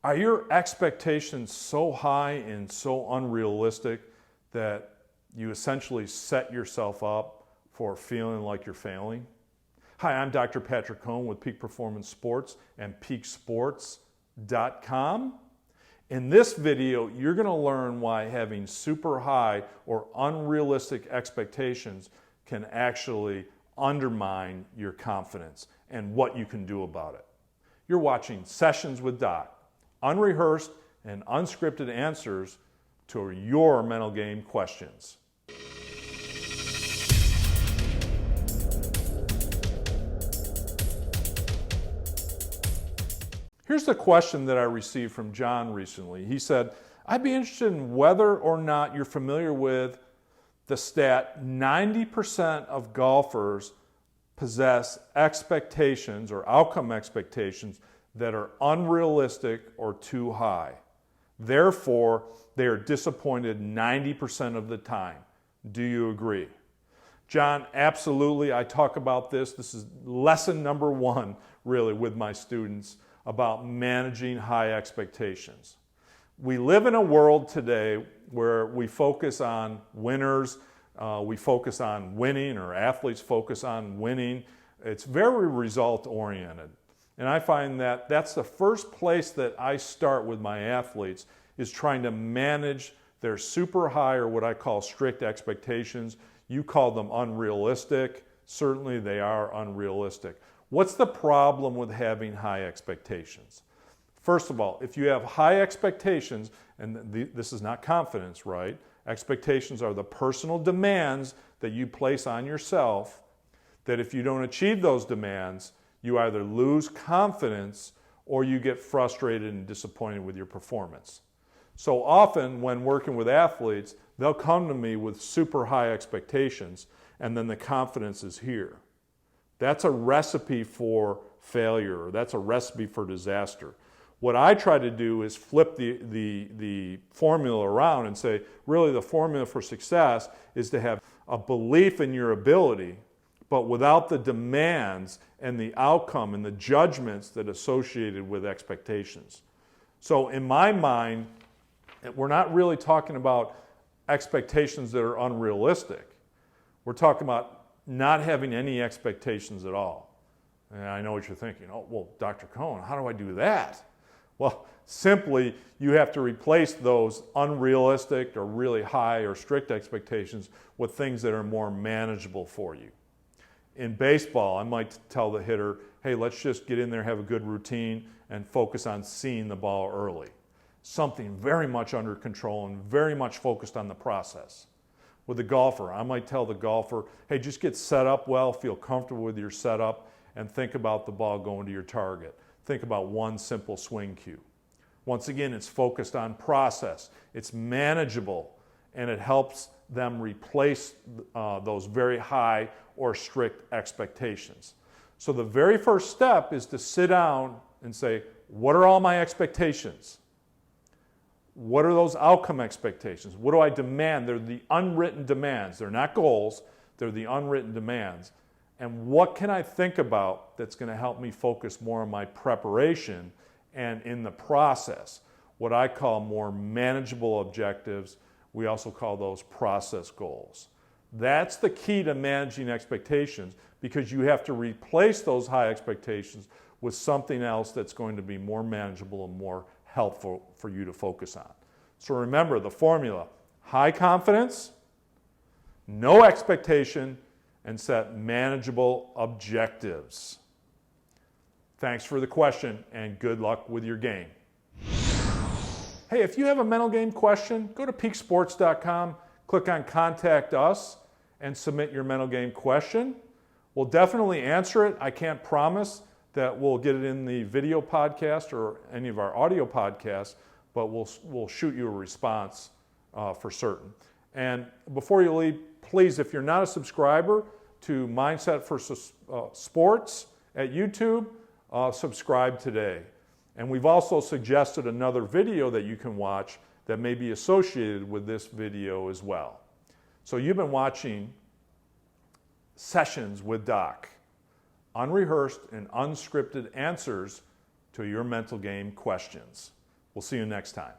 Are your expectations so high and so unrealistic that you essentially set yourself up for feeling like you're failing? Hi, I'm Dr. Patrick Cohn with Peak Performance Sports and peaksports.com. In this video, you're going to learn why having super high or unrealistic expectations can actually undermine your confidence and what you can do about it. You're watching Sessions with Doc, unrehearsed and unscripted answers to your mental game questions. Here's the question that I received from John recently. He said, I'd be interested in whether or not you're familiar with the stat 90% of golfers possess expectations or outcome expectations that are unrealistic or too high. Therefore, they are disappointed 90% of the time. Do you agree? John, absolutely. I talk about this. This is lesson number one, really, with my students about managing high expectations. We live in a world today where we focus on winners, we focus on winning, or athletes focus on winning. It's very result oriented. And I find that that's the first place that I start with my athletes, is trying to manage their super high, or what I call strict expectations. You call them unrealistic. Certainly they are unrealistic. What's the problem with having high expectations? First of all, if you have high expectations, and this is not confidence, right? Expectations are the personal demands that you place on yourself, that if you don't achieve those demands, you either lose confidence or you get frustrated and disappointed with your performance. So often when working with athletes, they'll come to me with super high expectations, and then the confidence is here. That's a recipe for failure, or that's a recipe for disaster. What I try to do is flip the formula around and say, really the formula for success is to have a belief in your ability, but without the demands and the outcome and the judgments that are associated with expectations. So in my mind, we're not really talking about expectations that are unrealistic. We're talking about not having any expectations at all. And I know what you're thinking. Oh, well, Dr. Cohn, how do I do that? Well, simply, you have to replace those unrealistic or really high or strict expectations with things that are more manageable for you. In baseball, I might tell the hitter, hey, let's just get in there, have a good routine, and focus on seeing the ball early. Something very much under control and very much focused on the process. With the golfer, I might tell the golfer, hey, just get set up well, feel comfortable with your setup, and think about the ball going to your target. Think about one simple swing cue. Once again, it's focused on process. It's manageable, and it helps them replace those very high or strict expectations. So the very first step is to sit down and say, what are all my expectations? What are those outcome expectations? What do I demand? They're the unwritten demands. They're not goals. They're the unwritten demands. And what can I think about that's going to help me focus more on my preparation and in the process? What I call more manageable objectives. We also call those process goals. That's the key to managing expectations, because you have to replace those high expectations with something else that's going to be more manageable and more helpful for you to focus on. So remember the formula: high confidence, no expectation, and set manageable objectives. Thanks for the question, and good luck with your game. Hey, if you have a mental game question, go to peaksports.com, click on Contact Us, and submit your mental game question. We'll definitely answer it. I can't promise that we'll get it in the video podcast or any of our audio podcasts, but we'll shoot you a response for certain. And before you leave, please, if you're not a subscriber to Mindset for Sports at YouTube, subscribe today. And we've also suggested another video that you can watch that may be associated with this video as well. So you've been watching Sessions with Doc, unrehearsed and unscripted answers to your mental game questions. We'll see you next time.